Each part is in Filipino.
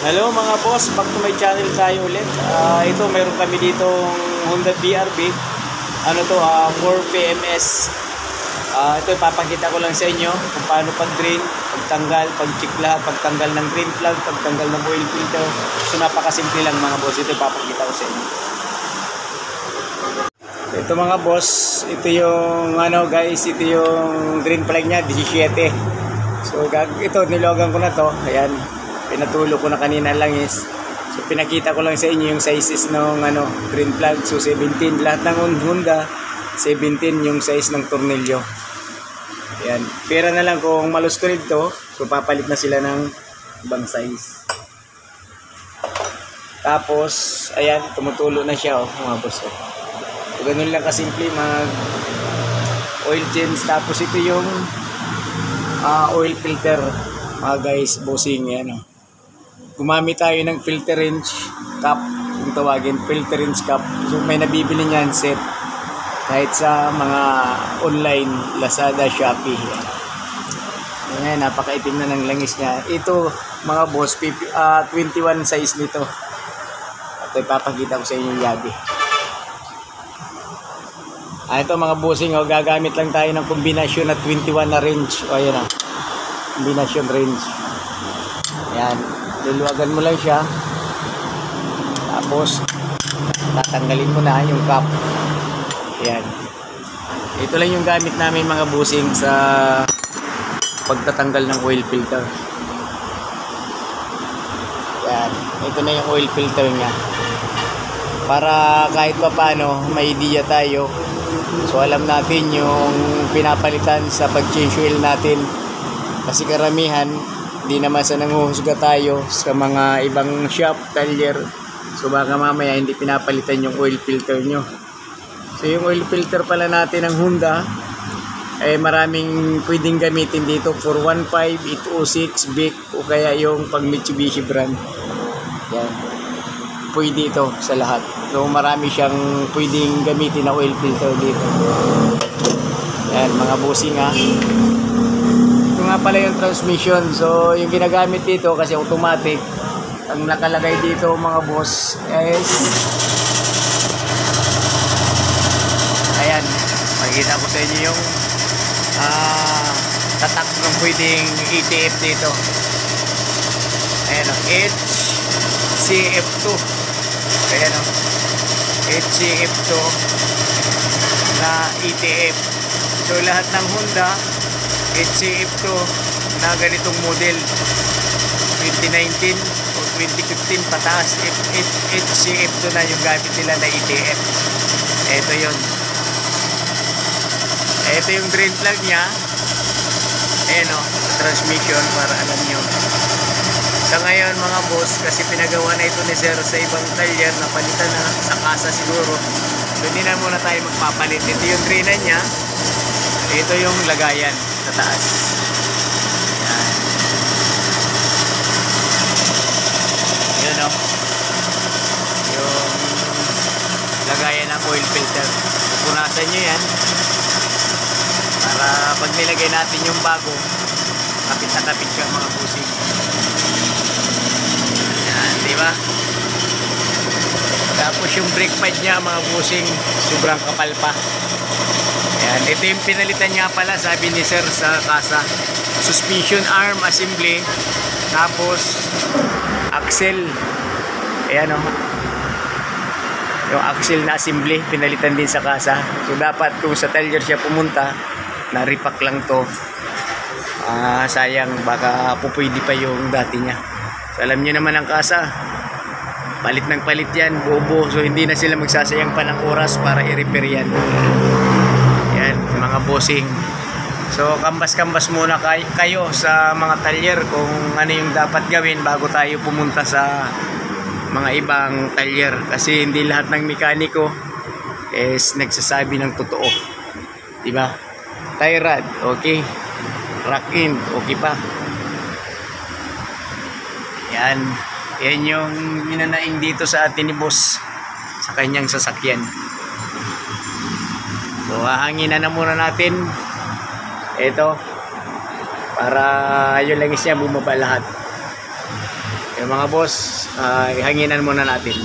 Hello mga boss, back to my channel tayo ulit. Ito meron kami ditong Honda BRB. Ano to, 4PMS. Ito ipapakita ko lang sa inyo kung paano pag-drain, pagtanggal, pag-check lahat, pagtanggal ng drain plug, pagtanggal ng oil filter. So napakasimple lang mga boss, ito ipapakita ko sa inyo. Ito mga boss, ito yung guys, ito yung drain plug niya, 17. So ito nilogan ko na to, ayan. Pinatulo ko na kanina lang is. So pinakita ko lang sa inyo yung sizes ng drain plug. So 17 lahat ng Honda, 17 yung size ng tornilyo. Ayan. Pera na lang kung malustrid to, so papalit na sila ng ibang size. Tapos ayan, tumutulo na siya mga boss. So ganun lang kasimple mag oil change. Tapos ito yung oil filter mga guys, bossing yan. Gumamit tayo ng filter wrench cap, yung tawagin filter wrench cap. So may nabibili niyan set kahit sa mga online, Lazada, Shopee. Ayan, napakaitim na ng langis niya. Ito mga boss, 21 size nito. At ipapakita ko sa inyo yung yabi. Ito mga bossing, gagamit lang tayo ng kombinasyon na 21 na range. Ayan kombinasyon range. Ayan, luluwagan mo lang siya. Tapos tatanggalin mo na yung cap. Ayan. Ito lang yung gamit namin mga bossing sa pagtatanggal ng oil filter. Ayan, ito na yung oil filter nya. Para kahit pa paano may idea tayo. So alam natin yung pinapalitan sa pag-change oil natin. Kasi karamihan hindi naman sa nanguhusga tayo sa mga ibang shop, talyer. So baka mamaya hindi pinapalitan yung oil filter nyo. So yung oil filter pala natin ng Honda maraming pwedeng gamitin dito. 415, 806, Bic o kaya yung pag Mitsubishi brand. Yan. Pwede ito sa lahat. So marami siyang pwedeng gamitin na oil filter dito. Yan mga bossing Ito nga pala yung transmission. So yung ginagamit dito kasi automatic. Ang nakalagay dito mga boss is ayan, makikita ko sa inyo yung tatak ng pwedeng ETF dito. Ayan HCF2. Ayan HCF2 na ETF. So lahat ng Honda HCF2 na ganitong model 2019 o 2015 pataas, HCF2 na yung gamit nila na ETF. Ito yun. Ito yung drain plug nya. Ayan transmission para alam nyo. Sa ngayon mga boss, kasi pinagawa na ito ni Sir sa ibang talyer na palitan na sa kasa siguro. So hindi na muna tayo magpapalit. Ito yung drainan nya. Ito yung lagayan sa taas. Ayan. Yun yung lagayan ng oil filter. Pupunasan nyo yan para pag nilagay natin yung bago, kapit na kapit siya mga busing. Yan, diba? Tapos yung brake pad nya mga busing, sobrang kapal pa. Yan, ito yung pinalitan nya pala, sabi ni Sir sa kasa. Suspension arm assembly, tapos axle. Ayan yung axle na assembly, pinalitan din sa kasa. So dapat kung sa talyer siya pumunta, na-repack lang to. Sayang, baka pupwede pa yung dati niya. So alam niyo naman ang kasa, palit ng palit yan, bobo. So hindi na sila magsasayang pa ng oras para i-repair yan. Yan mga bossing. So kambas-kambas muna kayo sa mga talyer kung ano yung dapat gawin bago tayo pumunta sa mga ibang talyer. Kasi hindi lahat ng mekaniko is nagsasabi ng totoo, diba? Tie rod, okay. Rack in, okay pa. Yan yung minanaing dito sa atin ni boss sa kanyang sasakyan. So hahanginan na muna natin ito para yung langis niya bumaba lahat. Yung mga boss, ihanginan muna natin.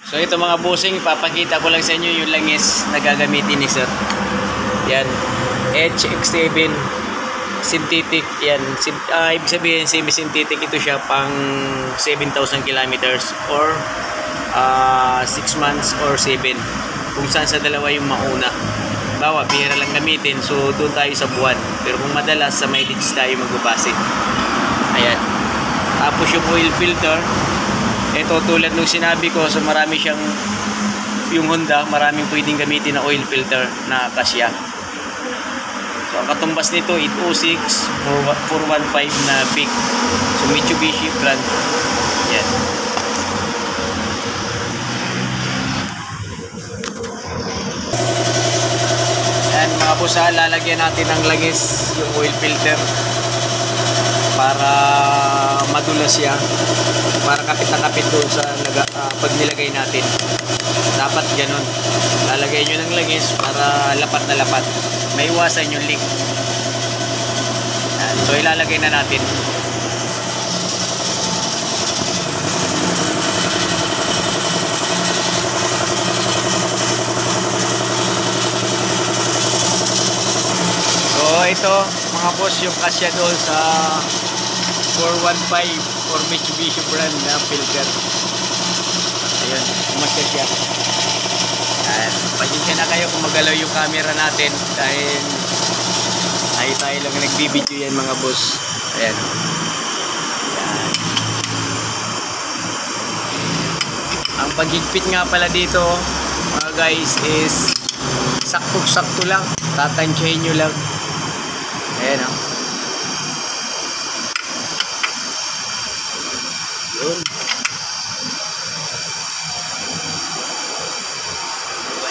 So ito mga bossing, ipapakita ko lang sa inyo yung langis na gagamitin ni sir. Yan, HX7 synthetic yan. Ibig sabihin semi-synthetic ito siya pang 7,000 kilometers or 6 months or 7. Kung saan sa dalawa yung mauna. Bawa, bihira lang gamitin, so doon tayo sa buwan. Pero kung madalas sa mileage tayo magbabase. Ayan. Tapos yung oil filter, ito tulad nung sinabi ko, so marami siyang, yung Honda, maraming pwedeng gamitin na oil filter na kasya. So ang katumbas nito, 806 415 na big. So Mitsubishi brand. Yan. Yan mga boss, lalagyan natin ng langis yung oil filter para madulas siya, para kapit na kapit doon sa pag nilagay natin. Dapat ganun, lalagay nyo ng langis para lapat na lapat, may iwasan yung leak. Yan. So ilalagay na natin. So ito mga boss, yung kasya doon sa 415 or Mitsubishi brand na filter. Ayun, umasya siya. Pasensya na kayo kung magalaw yung camera natin dahil tayo lang nagbibideo yan mga boss. Ayan. Ayan. Ang paghigpit nga pala dito mga guys is sakto-sakto lang, tatansyahin nyo lang. Ayan o. Yun.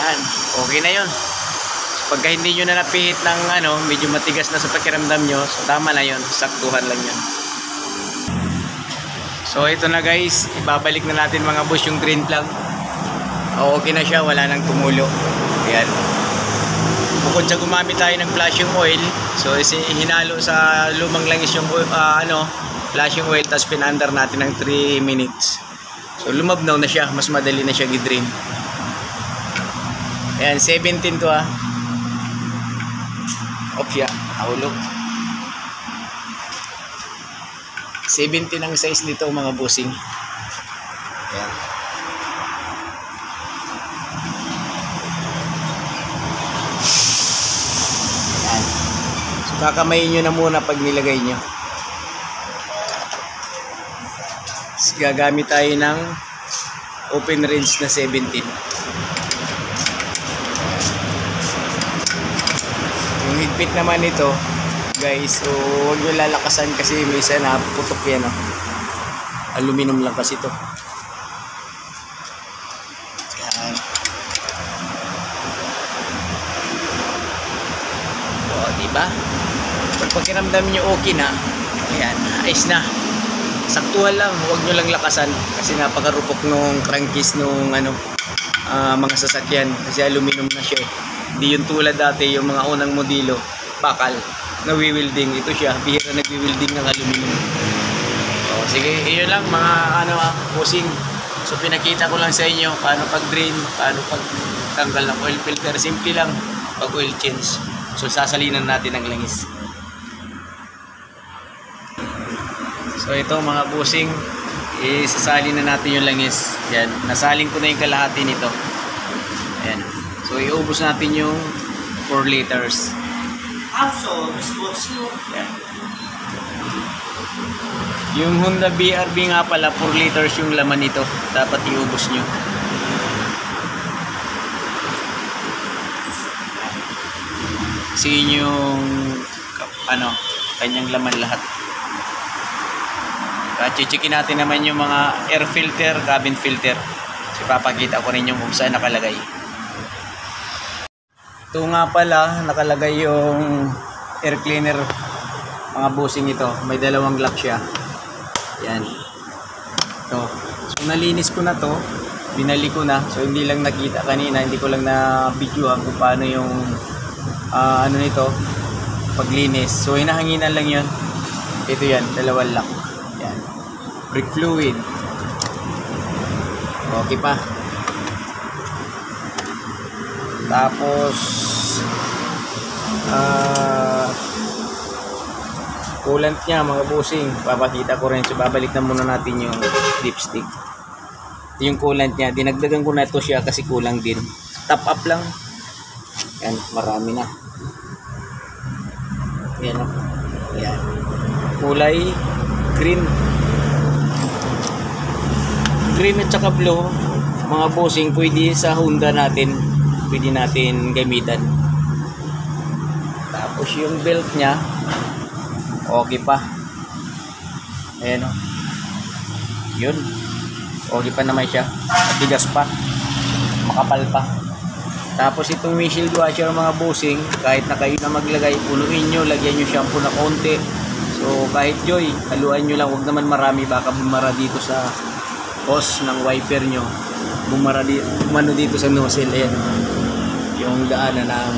Ayan. Okay na yun. So, pagka hindi nyo na napihit ng medyo matigas na sa pakiramdam nyo, so tama na yun. Saktuhan lang yun. So ito na guys, ibabalik na natin mga boss yung drain plug. Okay na siya, wala nang tumulo. Ayan. Bukod sa gumamit tayo ng flashing oil, so hinalo sa lumang langis yung flashing oil, tapos pinandar natin ng 3 minutes. So lumabnaw na siya, mas madali na siya i-drain. Ayan, 17 to off siya, nahulog. 17 ang size nito mga bossing. Ayan. Ayan. So kakamayin nyo na muna pag nilagay nyo. So, gagamit tayo ng open range na 17. Yung higpit naman ito guys, so huwag nyo lalakasan kasi may isa na putok yan aluminum lang kasi ito. Yan. O diba, pag pakiramdam nyo okay na, ayan, ayos na. Saktuhan lang, huwag nyo lang lakasan kasi napakarupok nung crankcase nung mga sasakyan kasi aluminum na siya. Hindi yung tulad dati yung mga unang modelo bakal nawi-welding. Ito siya, bihira nagwi-welding ng aluminum. O sige, iyon lang mga bossing. So pinakita ko lang sa inyo paano pag-drain, paano pag-tanggal ng oil filter. Simple lang pag oil change. So sasalinan natin ng langis. So ito mga bossing, isasalin na natin yung langis. Yan, nasalin ko na yung kalahati nito. Ayan. So iubos natin yung 4 liters. Yan. Yung Honda BRB nga pala 4 liters yung laman nito. Dapat iubos nyo. Kasi yung kanyang laman lahat. Chichikin natin naman yung mga air filter, cabin filter. So papakita ko rin yung kung saan nakalagay. Ito nga pala, nakalagay yung air cleaner mga bossing ito. May dalawang lock siya. Yan. Ito. So nalinis ko na to. Binalik ko na. So hindi lang nakita kanina. Hindi ko lang na-videoan kung paano yung nito paglinis. So hinahanginan lang yun. Ito yan, dalawang lock. Yan. brake fluid. Okay pa. Tapos coolant niya mga bossing, papakita ko rin. So babalik na muna natin yung dipstick. Ito yung coolant niya, dinagdagan ko na ito siya kasi kulang din. Top up lang. Yan, marami na. Yan o. Yan. Kulay green. Green at saka blue, mga bossing, pwede sa Honda natin, pwede natin gamitan. Tapos yung belt nya okay pa. Ayan o. Yun. Okay pa naman siya. Matigas pa. Makapal pa. Tapos itong windshield washer mga bossing, kahit na kayo na maglagay, punuin nyo, lagyan nyo shampoo na konti. So kahit joy, haluan nyo lang, huwag naman marami, baka bumara dito sa hose ng wiper nyo. Bumara dito sa nozzle. Ayan. Yung daanan ng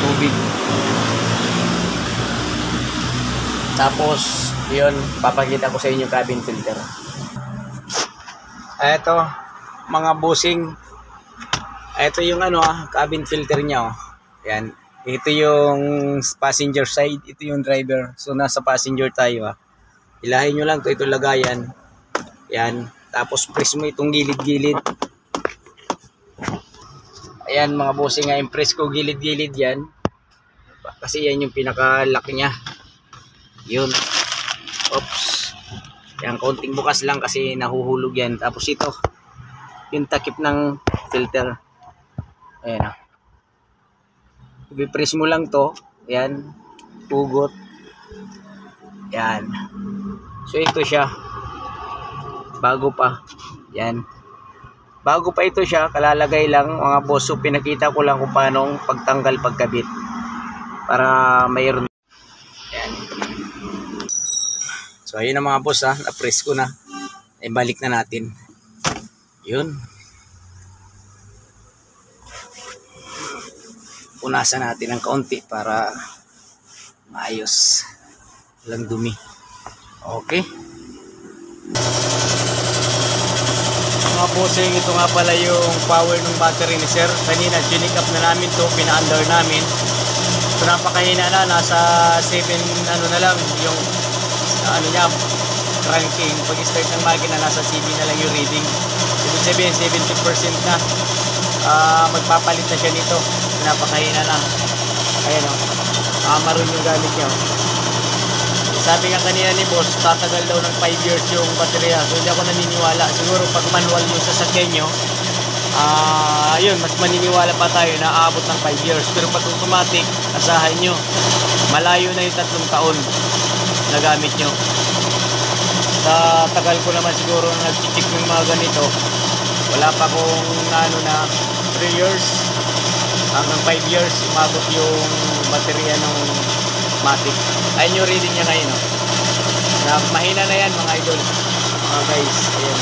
tubig. Tapos yun, papakita ko sa inyo cabin filter. Eto mga bossing, ito yung cabin filter nya. Yan. Ito yung passenger side, ito yung driver. So nasa passenger tayo. Ilahin nyo lang ito lagayan. Yan. Tapos press mo itong gilid-gilid. Ayan mga bossing, impress ko gilid-gilid yan. Kasi yan yung pinaka-lock nya. Yun. Oops. Yan, konting bukas lang kasi nahuhulog yan. Tapos ito, yung takip ng filter. Ayan. I-press mo lang to. Ayan. Pugot. Yan. So ito siya. Bago pa. Yan. Bago pa ito siya, kalalagay lang mga boss. So pinakita ko lang kung paano pagtanggal pagkabit. Para mayroon. Yan. So ayun na mga boss na-press ko na. Balik na natin. Yun. Punasan natin ng kaunti para maayos. Walang dumi. Okay. Mga bossing, ito nga pala yung power ng battery ni sir. Kanina, tunic up na namin to, pina-under namin. So napakahina na, nasa 7 na lang yung niya, cranking. Pag-start ng makina, nasa 7 na lang yung reading. Ibig sabihin, 70% na. Magpapalit na siya nito. Napakahina na. Ayan o. Maroon yung gamit niya. Sabi nga kanina ni boss, tatagal daw ng 5 years yung baterya. So hindi ako naniniwala. Siguro pag manual yung sasakyan nyo, yun, mas maniniwala pa tayo na aabot ng 5 years. Pero pag automatic, asahan nyo, malayo na yung 3 taon na gamit nyo. Sa tagal ko naman siguro na nag-check ng mga ganito, wala pa kong na 3 years hanggang 5 years umabot yung baterya ng Matic. Ayun yung reading niya ngayon. Na mahina na yan mga idol. Mga guys, ayun.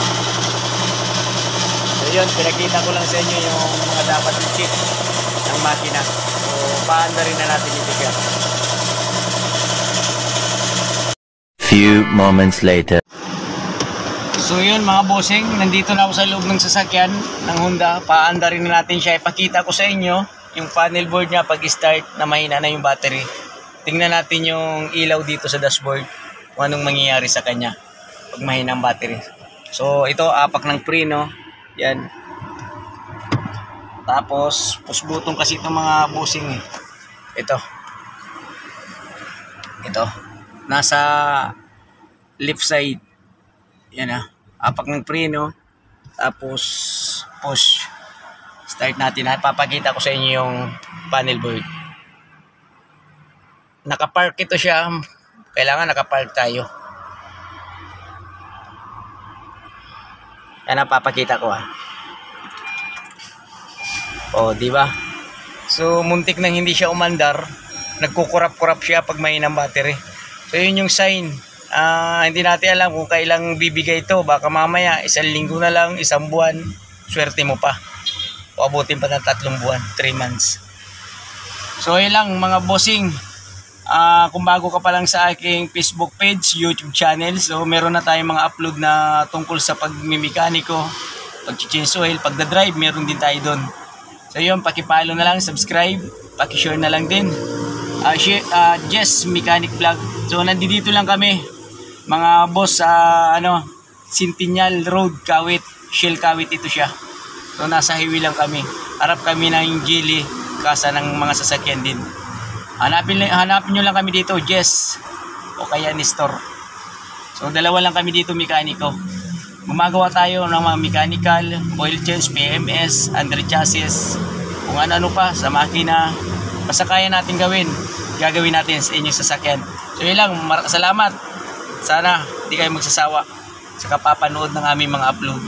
So yun, pinakita ko lang sa inyo yung mga dapat i-check ng makina. So paanda rin na natin ito siya. Few moments later. So yun mga bossing, nandito na ako sa loob ng sasakyan ng Honda. Paanda rin na natin siya. Ipakita ko sa inyo yung panel board niya pag start na mahina na yung battery. Tingnan natin yung ilaw dito sa dashboard kung anong mangyayari sa kanya pag mahina ang battery. So ito, apak ng pre, no? Yan. Tapos push button kasi itong mga bossing eh. Ito nasa left side. Yan apak ng pre, no? Tapos push. Start natin. Papakita ko sa inyo yung panel board. Nakapark ito siya. Kailangan nakapark tayo. Yan ang papakita ko Oh, di ba? So muntik nang hindi siya umandar. Nagkukurap-kurap siya pag mahina ang battery. So yun yung sign. Hindi natin alam kung kailang bibigay ito. Baka mamaya 1 linggo na lang, 1 buwan, swerte mo pa. O abutin pa ng 3 buwan, 3 months. So yun lang mga bossing. Kung bago ka pa lang sa aking Facebook page, YouTube channel, so meron na tayong mga upload na tungkol sa pagmimekaniko, pag-change oil, pagdadrive, meron din tayo doon. So yun, pakipollow na lang, subscribe, pakishare na lang din. Jess Mechanic Vlog. So nandito lang kami, mga boss, sa Centennial Road, Kawit, Shell Kawit ito siya. So nasa highway lang kami. Harap kami ng Geely, kasa ng mga sasakyan din. Hanapin nyo lang kami dito, Jess o kaya Nestor. So dalawa lang kami dito mekaniko. Gumagawa tayo ng mga mechanical, oil change, PMS, under chassis, kung ano pa sa makina. Basta kaya natin gawin, gagawin natin sa inyong sasakyan. So yun lang, salamat. Sana di kayo magsasawa sa kapapanood ng aming mga upload.